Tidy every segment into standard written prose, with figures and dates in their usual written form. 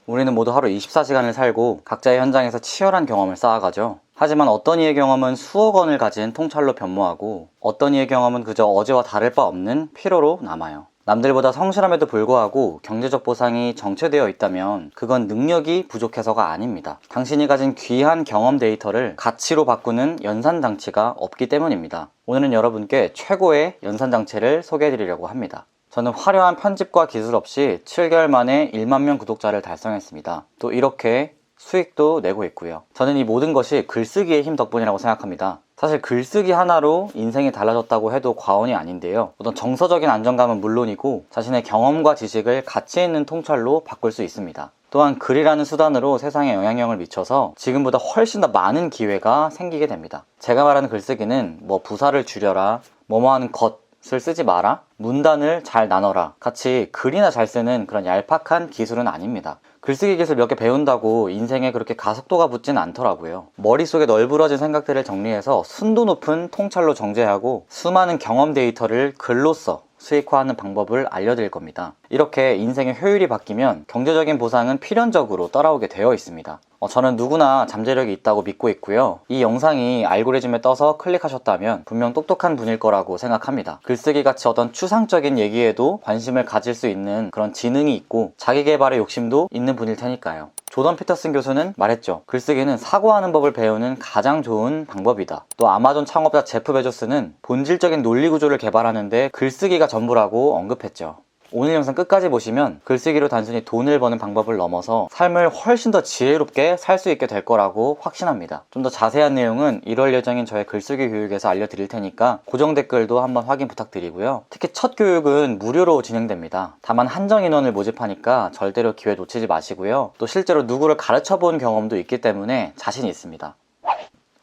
우리는 모두 하루 24시간을 살고 각자의 현장에서 치열한 경험을 쌓아가죠. 하지만 어떤 이의 경험은 수억 원을 가진 통찰로 변모하고 어떤 이의 경험은 그저 어제와 다를 바 없는 피로로 남아요. 남들보다 성실함에도 불구하고 경제적 보상이 정체되어 있다면 그건 능력이 부족해서가 아닙니다. 당신이 가진 귀한 경험 데이터를 가치로 바꾸는 연산장치가 없기 때문입니다. 오늘은 여러분께 최고의 연산장치를 소개해드리려고 합니다. 저는 화려한 편집과 기술 없이 7개월 만에 1만 명 구독자를 달성했습니다. 또 이렇게 수익도 내고 있고요. 저는 이 모든 것이 글쓰기의 힘 덕분이라고 생각합니다. 사실 글쓰기 하나로 인생이 달라졌다고 해도 과언이 아닌데요. 어떤 정서적인 안정감은 물론이고 자신의 경험과 지식을 가치 있는 통찰로 바꿀 수 있습니다. 또한 글이라는 수단으로 세상에 영향력을 미쳐서 지금보다 훨씬 더 많은 기회가 생기게 됩니다. 제가 말하는 글쓰기는 부사를 줄여라, 뭐뭐하는 것을 쓰지 마라, 문단을 잘 나눠라 같이 글이나 잘 쓰는 그런 얄팍한 기술은 아닙니다. 글쓰기 기술 몇 개 배운다고 인생에 그렇게 가속도가 붙지는 않더라고요. 머릿속에 널브러진 생각들을 정리해서 순도 높은 통찰로 정제하고 수많은 경험 데이터를 글로써 수익화하는 방법을 알려드릴 겁니다. 이렇게 인생의 효율이 바뀌면 경제적인 보상은 필연적으로 따라오게 되어 있습니다. 저는 누구나 잠재력이 있다고 믿고 있고요. 이 영상이 알고리즘에 떠서 클릭하셨다면 분명 똑똑한 분일 거라고 생각합니다. 글쓰기 같이 어떤 추상적인 얘기에도 관심을 가질 수 있는 그런 지능이 있고 자기 개발의 욕심도 있는 분일 테니까요. 조던 피터슨 교수는 말했죠. 글쓰기는 사고하는 법을 배우는 가장 좋은 방법이다. 또 아마존 창업자 제프 베조스는 본질적인 논리 구조를 개발하는데 글쓰기가 전부라고 언급했죠. 오늘 영상 끝까지 보시면 글쓰기로 단순히 돈을 버는 방법을 넘어서 삶을 훨씬 더 지혜롭게 살 수 있게 될 거라고 확신합니다. 좀 더 자세한 내용은 1월 예정인 저의 글쓰기 교육에서 알려드릴 테니까 고정 댓글도 한번 확인 부탁드리고요. 특히 첫 교육은 무료로 진행됩니다. 다만 한정 인원을 모집하니까 절대로 기회 놓치지 마시고요. 또 실제로 누구를 가르쳐 본 경험도 있기 때문에 자신이 있습니다.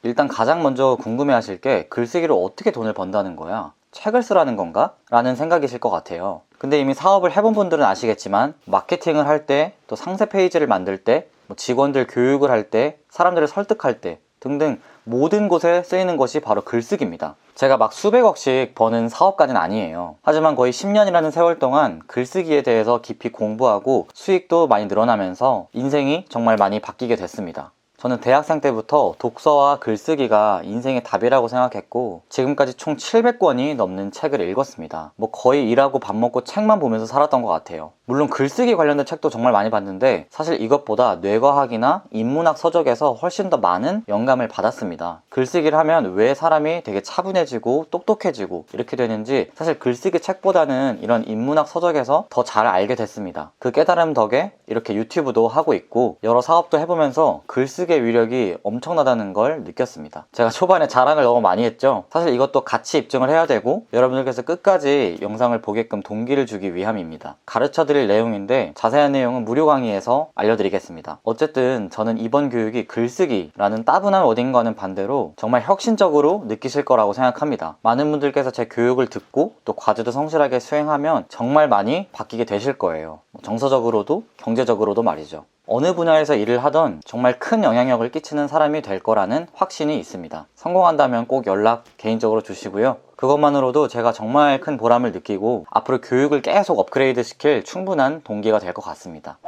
일단 가장 먼저 궁금해하실 게 글쓰기로 어떻게 돈을 번다는 거야? 책을 쓰라는 건가? 라는 생각이실 것 같아요. 근데 이미 사업을 해본 분들은 아시겠지만 마케팅을 할 때, 또 상세 페이지를 만들 때, 직원들 교육을 할 때, 사람들을 설득할 때 등등 모든 곳에 쓰이는 것이 바로 글쓰기입니다. 제가 막 수백억씩 버는 사업가는 아니에요. 하지만 거의 10년이라는 세월 동안 글쓰기에 대해서 깊이 공부하고 수익도 많이 늘어나면서 인생이 정말 많이 바뀌게 됐습니다. 저는 대학생 때부터 독서와 글쓰기가 인생의 답이라고 생각했고 지금까지 총 700권이 넘는 책을 읽었습니다. 거의 일하고 밥 먹고 책만 보면서 살았던 것 같아요. 물론 글쓰기 관련된 책도 정말 많이 봤는데 사실 이것보다 뇌과학이나 인문학 서적에서 훨씬 더 많은 영감을 받았습니다. 글쓰기를 하면 왜 사람이 되게 차분해지고 똑똑해지고 이렇게 되는지 사실 글쓰기 책보다는 이런 인문학 서적에서 더 잘 알게 됐습니다. 그 깨달음 덕에 이렇게 유튜브도 하고 있고 여러 사업도 해보면서 글쓰기의 위력이 엄청나다는 걸 느꼈습니다. 제가 초반에 자랑을 너무 많이 했죠. 사실 이것도 같이 입증을 해야 되고 여러분들께서 끝까지 영상을 보게끔 동기를 주기 위함입니다. 가르쳐드릴 내용인데 자세한 내용은 무료 강의에서 알려드리겠습니다. 어쨌든 저는 이번 교육이 글쓰기라는 따분한 워딩과는 반대로 정말 혁신적으로 느끼실 거라고 생각합니다. 많은 분들께서 제 교육을 듣고 또 과제도 성실하게 수행하면 정말 많이 바뀌게 되실 거예요. 정서적으로도 경제적으로도 말이죠. 어느 분야에서 일을 하던 정말 큰 영향력을 끼치는 사람이 될 거라는 확신이 있습니다. 성공한다면 꼭 연락 개인적으로 주시고요. 그것만으로도 제가 정말 큰 보람을 느끼고 앞으로 교육을 계속 업그레이드 시킬 충분한 동기가 될 것 같습니다.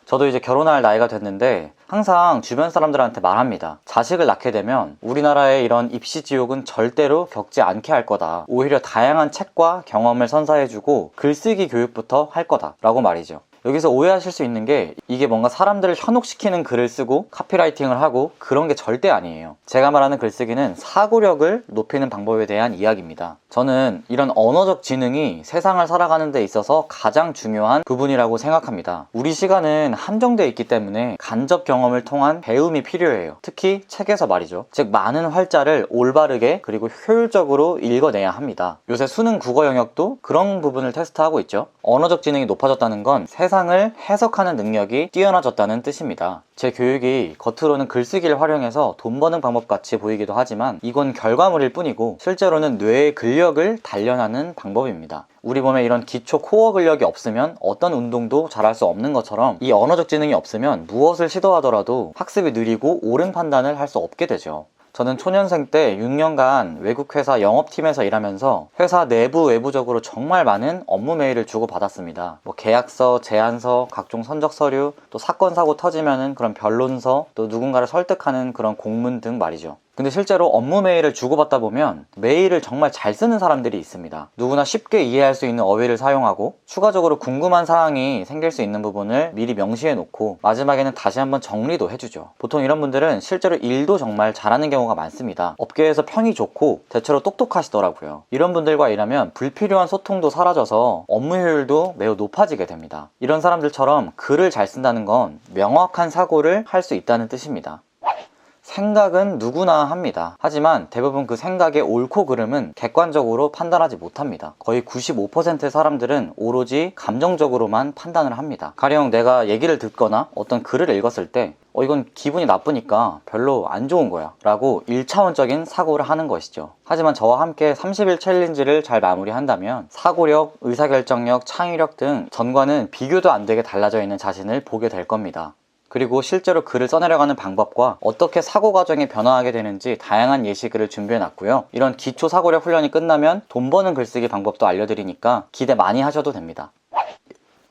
저도 이제 결혼할 나이가 됐는데 항상 주변 사람들한테 말합니다. 자식을 낳게 되면 우리나라의 이런 입시 지옥은 절대로 겪지 않게 할 거다. 오히려 다양한 책과 경험을 선사해주고 글쓰기 교육부터 할 거다 라고 말이죠. 여기서 오해하실 수 있는 게 이게 뭔가 사람들을 현혹시키는 글을 쓰고 카피라이팅을 하고 그런 게 절대 아니에요. 제가 말하는 글쓰기는 사고력을 높이는 방법에 대한 이야기입니다. 저는 이런 언어적 지능이 세상을 살아가는 데 있어서 가장 중요한 부분이라고 생각합니다. 우리 시간은 한정되어 있기 때문에 간접 경험을 통한 배움이 필요해요. 특히 책에서 말이죠. 즉 많은 활자를 올바르게 그리고 효율적으로 읽어내야 합니다. 요새 수능 국어 영역도 그런 부분을 테스트하고 있죠. 언어적 지능이 높아졌다는 건 세상을 해석하는 능력이 뛰어나졌다는 뜻입니다. 제 교육이 겉으로는 글쓰기를 활용해서 돈 버는 방법 같이 보이기도 하지만 이건 결과물일 뿐이고 실제로는 뇌의 근력을 단련하는 방법입니다. 우리 몸에 이런 기초 코어 근력이 없으면 어떤 운동도 잘할 수 없는 것처럼 이 언어적 지능이 없으면 무엇을 시도하더라도 학습이 느리고 옳은 판단을 할 수 없게 되죠. 저는 초년생 때 6년간 외국 회사 영업팀에서 일하면서 회사 외부적으로 정말 많은 업무 메일을 주고받았습니다. 뭐 계약서, 제안서, 각종 선적 서류, 또 사건 사고 터지면은 그런 변론서, 또 누군가를 설득하는 그런 공문 등 말이죠. 근데 실제로 업무 메일을 주고받다 보면 메일을 정말 잘 쓰는 사람들이 있습니다. 누구나 쉽게 이해할 수 있는 어휘를 사용하고 추가적으로 궁금한 사항이 생길 수 있는 부분을 미리 명시해 놓고 마지막에는 다시 한번 정리도 해주죠. 보통 이런 분들은 실제로 일도 정말 잘하는 경우가 많습니다. 업계에서 평이 좋고 대체로 똑똑하시더라고요. 이런 분들과 일하면 불필요한 소통도 사라져서 업무 효율도 매우 높아지게 됩니다. 이런 사람들처럼 글을 잘 쓴다는 건 명확한 사고를 할 수 있다는 뜻입니다. 생각은 누구나 합니다. 하지만 대부분 그 생각의 옳고 그름은 객관적으로 판단하지 못합니다. 거의 95%의 사람들은 오로지 감정적으로만 판단을 합니다. 가령 내가 얘기를 듣거나 어떤 글을 읽었을 때 이건 기분이 나쁘니까 별로 안 좋은 거야 라고 1차원적인 사고를 하는 것이죠. 하지만 저와 함께 30일 챌린지를 잘 마무리한다면 사고력, 의사결정력, 창의력 등 전과는 비교도 안 되게 달라져 있는 자신을 보게 될 겁니다. 그리고 실제로 글을 써내려가는 방법과 어떻게 사고 과정이 변화하게 되는지 다양한 예시글을 준비해 놨고요. 이런 기초 사고력 훈련이 끝나면 돈 버는 글쓰기 방법도 알려드리니까 기대 많이 하셔도 됩니다.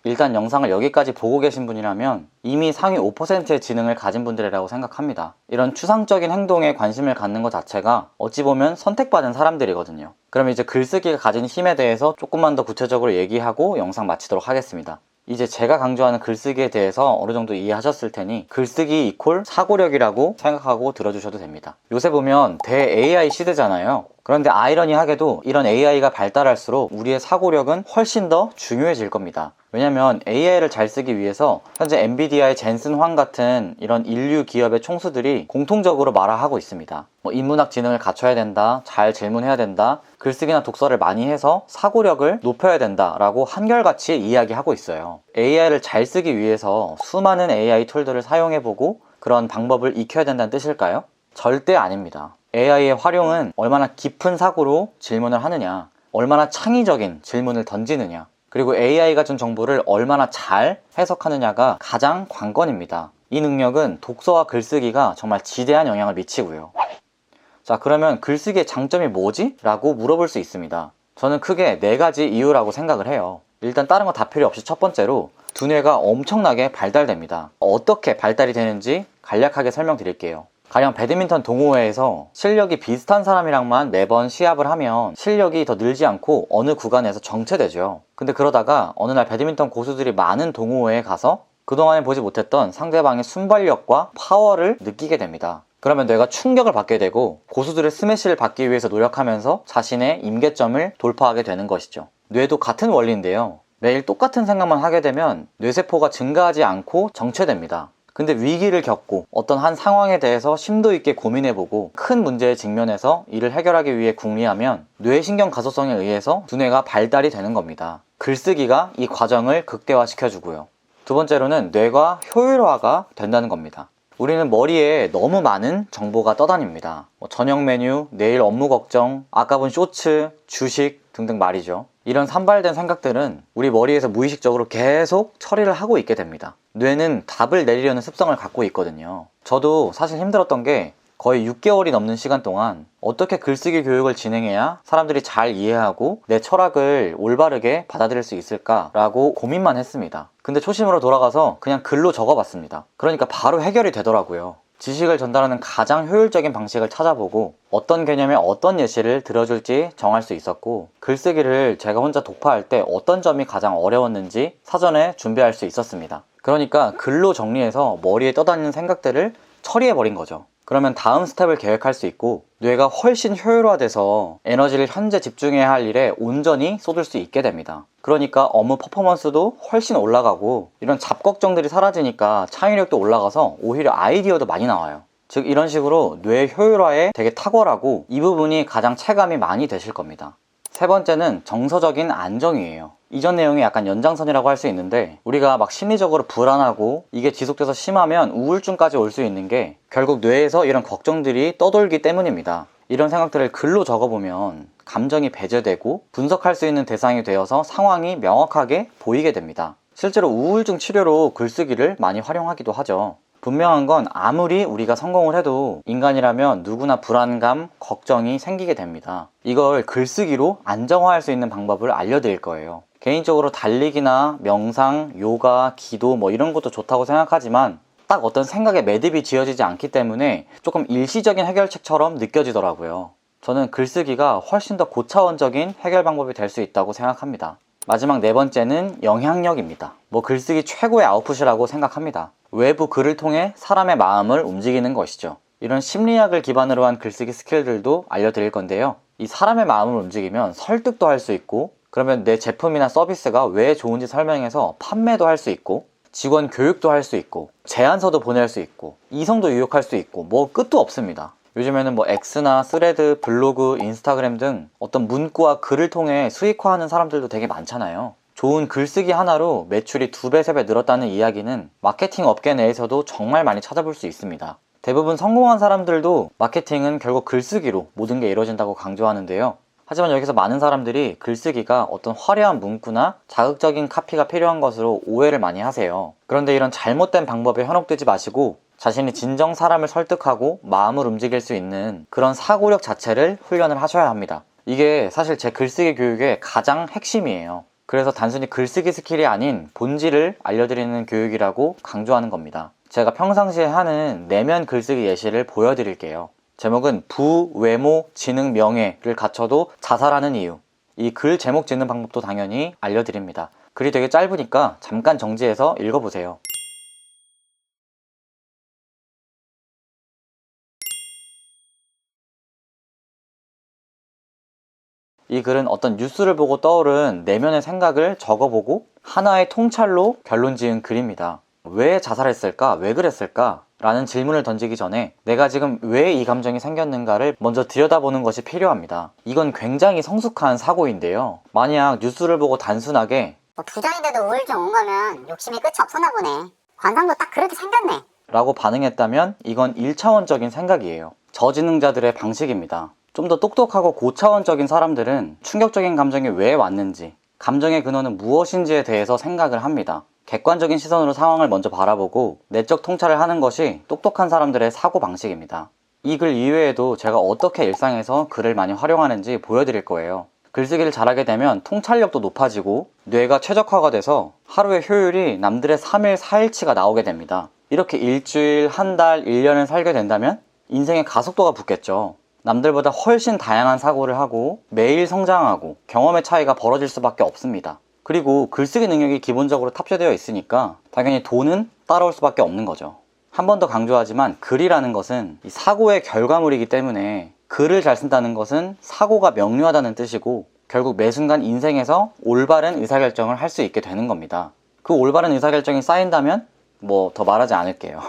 일단 영상을 여기까지 보고 계신 분이라면 이미 상위 5%의 지능을 가진 분들이라고 생각합니다. 이런 추상적인 행동에 관심을 갖는 것 자체가 어찌 보면 선택받은 사람들이거든요. 그럼 이제 글쓰기가 가진 힘에 대해서 조금만 더 구체적으로 얘기하고 영상 마치도록 하겠습니다. 이제 제가 강조하는 글쓰기에 대해서 어느 정도 이해하셨을 테니 글쓰기 이퀄 사고력이라고 생각하고 들어주셔도 됩니다. 요새 보면 대-AI 시대잖아요. 그런데 아이러니하게도 이런 AI가 발달할수록 우리의 사고력은 훨씬 더 중요해질 겁니다. 왜냐면 AI를 잘 쓰기 위해서 현재 엔비디아의 젠슨 황 같은 이런 인류 기업의 총수들이 공통적으로 말하고 있습니다. 인문학 지능을 갖춰야 된다, 잘 질문해야 된다, 글쓰기나 독서를 많이 해서 사고력을 높여야 된다 라고 한결같이 이야기하고 있어요. AI를 잘 쓰기 위해서 수많은 AI 툴들을 사용해보고 그런 방법을 익혀야 된다는 뜻일까요? 절대 아닙니다. AI의 활용은 얼마나 깊은 사고로 질문을 하느냐, 얼마나 창의적인 질문을 던지느냐, 그리고 AI가 준 정보를 얼마나 잘 해석하느냐가 가장 관건입니다. 이 능력은 독서와 글쓰기가 정말 지대한 영향을 미치고요. 자, 그러면 글쓰기의 장점이 뭐지? 라고 물어볼 수 있습니다. 저는 크게 4가지 이유라고 생각을 해요. 일단 다른 거 다 필요 없이 첫 번째로 두뇌가 엄청나게 발달됩니다. 어떻게 발달이 되는지 간략하게 설명드릴게요. 가령 배드민턴 동호회에서 실력이 비슷한 사람이랑만 매번 시합을 하면 실력이 더 늘지 않고 어느 구간에서 정체되죠. 근데 그러다가 어느 날 배드민턴 고수들이 많은 동호회에 가서 그동안에 보지 못했던 상대방의 순발력과 파워를 느끼게 됩니다. 그러면 뇌가 충격을 받게 되고 고수들의 스매시를 받기 위해서 노력하면서 자신의 임계점을 돌파하게 되는 것이죠. 뇌도 같은 원리인데요. 매일 똑같은 생각만 하게 되면 뇌세포가 증가하지 않고 정체됩니다. 근데 위기를 겪고 어떤 한 상황에 대해서 심도 있게 고민해보고 큰 문제에 직면해서 이를 해결하기 위해 궁리하면 뇌신경 가소성에 의해서 두뇌가 발달이 되는 겁니다. 글쓰기가 이 과정을 극대화시켜주고요. 두 번째로는 뇌가 효율화가 된다는 겁니다. 우리는 머리에 너무 많은 정보가 떠다닙니다. 저녁 메뉴, 내일 업무 걱정, 아까 본 쇼츠, 주식 등등 말이죠. 이런 산발된 생각들은 우리 머리에서 무의식적으로 계속 처리를 하고 있게 됩니다. 뇌는 답을 내리려는 습성을 갖고 있거든요. 저도 사실 힘들었던 게 거의 6개월이 넘는 시간 동안 어떻게 글쓰기 교육을 진행해야 사람들이 잘 이해하고 내 철학을 올바르게 받아들일 수 있을까라고 고민만 했습니다. 근데 초심으로 돌아가서 그냥 글로 적어봤습니다. 그러니까 바로 해결이 되더라고요. 지식을 전달하는 가장 효율적인 방식을 찾아보고 어떤 개념에 어떤 예시를 들어줄지 정할 수 있었고 글쓰기를 제가 혼자 독파할 때 어떤 점이 가장 어려웠는지 사전에 준비할 수 있었습니다. 그러니까 글로 정리해서 머리에 떠다니는 생각들을 처리해버린 거죠. 그러면 다음 스텝을 계획할 수 있고 뇌가 훨씬 효율화돼서 에너지를 현재 집중해야 할 일에 온전히 쏟을 수 있게 됩니다. 그러니까 업무 퍼포먼스도 훨씬 올라가고 이런 잡걱정들이 사라지니까 창의력도 올라가서 오히려 아이디어도 많이 나와요. 즉 이런 식으로 뇌 효율화에 되게 탁월하고 이 부분이 가장 체감이 많이 되실 겁니다. 세 번째는 정서적인 안정이에요. 이전 내용의 약간 연장선이라고 할 수 있는데 우리가 막 심리적으로 불안하고 이게 지속돼서 심하면 우울증까지 올 수 있는 게 결국 뇌에서 이런 걱정들이 떠돌기 때문입니다. 이런 생각들을 글로 적어보면 감정이 배제되고 분석할 수 있는 대상이 되어서 상황이 명확하게 보이게 됩니다. 실제로 우울증 치료로 글쓰기를 많이 활용하기도 하죠. 분명한 건 아무리 우리가 성공을 해도 인간이라면 누구나 불안감, 걱정이 생기게 됩니다. 이걸 글쓰기로 안정화할 수 있는 방법을 알려드릴 거예요. 개인적으로 달리기나 명상, 요가, 기도 뭐 이런 것도 좋다고 생각하지만 딱 어떤 생각에 매듭이 지어지지 않기 때문에 조금 일시적인 해결책처럼 느껴지더라고요. 저는 글쓰기가 훨씬 더 고차원적인 해결 방법이 될 수 있다고 생각합니다. 마지막 네 번째는 영향력입니다. 글쓰기 최고의 아웃풋이라고 생각합니다. 외부 글을 통해 사람의 마음을 움직이는 것이죠. 이런 심리학을 기반으로 한 글쓰기 스킬들도 알려드릴 건데요. 이 사람의 마음을 움직이면 설득도 할 수 있고, 그러면 내 제품이나 서비스가 왜 좋은지 설명해서 판매도 할 수 있고, 직원 교육도 할 수 있고, 제안서도 보낼 수 있고, 이성도 유혹할 수 있고, 끝도 없습니다. 요즘에는 X나 스레드, 블로그, 인스타그램 등 어떤 문구와 글을 통해 수익화하는 사람들도 되게 많잖아요. 좋은 글쓰기 하나로 매출이 2배, 3배 늘었다는 이야기는 마케팅 업계 내에서도 정말 많이 찾아볼 수 있습니다. 대부분 성공한 사람들도 마케팅은 결국 글쓰기로 모든 게 이루어진다고 강조하는데요. 하지만 여기서 많은 사람들이 글쓰기가 어떤 화려한 문구나 자극적인 카피가 필요한 것으로 오해를 많이 하세요. 그런데 이런 잘못된 방법에 현혹되지 마시고 자신이 진정 사람을 설득하고 마음을 움직일 수 있는 그런 사고력 자체를 훈련을 하셔야 합니다. 이게 사실 제 글쓰기 교육의 가장 핵심이에요. 그래서 단순히 글쓰기 스킬이 아닌 본질을 알려드리는 교육이라고 강조하는 겁니다. 제가 평상시에 하는 내면 글쓰기 예시를 보여드릴게요. 제목은 부, 외모, 지능, 명예를 갖춰도 자살하는 이유. 이 글 제목 짓는 방법도 당연히 알려드립니다. 글이 되게 짧으니까 잠깐 정지해서 읽어보세요. 이 글은 어떤 뉴스를 보고 떠오른 내면의 생각을 적어보고 하나의 통찰로 결론 지은 글입니다. 왜 자살했을까? 왜 그랬을까? 라는 질문을 던지기 전에 내가 지금 왜 이 감정이 생겼는가를 먼저 들여다보는 것이 필요합니다. 이건 굉장히 성숙한 사고인데요. 만약 뉴스를 보고 단순하게 부자인데도 우울증 온 거면 욕심이 끝이 없었나 보네. 관상도 딱 그렇게 생겼네. 라고 반응했다면 이건 1차원적인 생각이에요. 저지능자들의 방식입니다. 좀 더 똑똑하고 고차원적인 사람들은 충격적인 감정이 왜 왔는지, 감정의 근원은 무엇인지에 대해서 생각을 합니다. 객관적인 시선으로 상황을 먼저 바라보고 내적 통찰을 하는 것이 똑똑한 사람들의 사고 방식입니다. 이 글 이외에도 제가 어떻게 일상에서 글을 많이 활용하는지 보여드릴 거예요. 글쓰기를 잘하게 되면 통찰력도 높아지고 뇌가 최적화가 돼서 하루의 효율이 남들의 3일, 4일치가 나오게 됩니다. 이렇게 일주일, 한 달, 1년을 살게 된다면 인생의 가속도가 붙겠죠. 남들보다 훨씬 다양한 사고를 하고 매일 성장하고 경험의 차이가 벌어질 수밖에 없습니다. 그리고 글쓰기 능력이 기본적으로 탑재되어 있으니까 당연히 돈은 따라올 수밖에 없는 거죠. 한 번 더 강조하지만 글이라는 것은 이 사고의 결과물이기 때문에 글을 잘 쓴다는 것은 사고가 명료하다는 뜻이고 결국 매 순간 인생에서 올바른 의사결정을 할 수 있게 되는 겁니다. 그 올바른 의사결정이 쌓인다면 더 말하지 않을게요.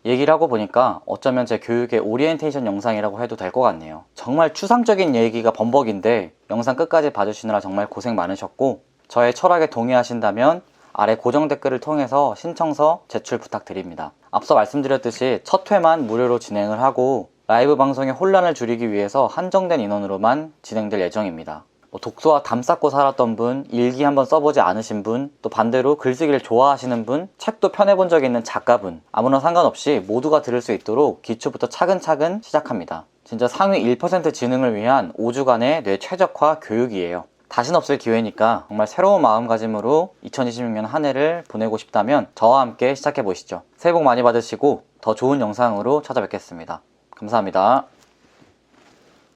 얘기를 하고 보니까 어쩌면 제 교육의 오리엔테이션 영상이라고 해도 될 것 같네요. 정말 추상적인 얘기가 범벅인데 영상 끝까지 봐주시느라 정말 고생 많으셨고, 저의 철학에 동의하신다면 아래 고정 댓글을 통해서 신청서 제출 부탁드립니다. 앞서 말씀드렸듯이 첫 회만 무료로 진행을 하고 라이브 방송의 혼란을 줄이기 위해서 한정된 인원으로만 진행될 예정입니다. 독서와 담 쌓고 살았던 분, 일기 한번 써보지 않으신 분, 또 반대로 글쓰기를 좋아하시는 분, 책도 펴내본 적 있는 작가분, 아무나 상관없이 모두가 들을 수 있도록 기초부터 차근차근 시작합니다. 진짜 상위 1% 지능을 위한 5주간의 뇌 최적화 교육이에요. 다신 없을 기회니까 정말 새로운 마음가짐으로 2026년 한 해를 보내고 싶다면 저와 함께 시작해 보시죠. 새해 복 많이 받으시고 더 좋은 영상으로 찾아뵙겠습니다. 감사합니다.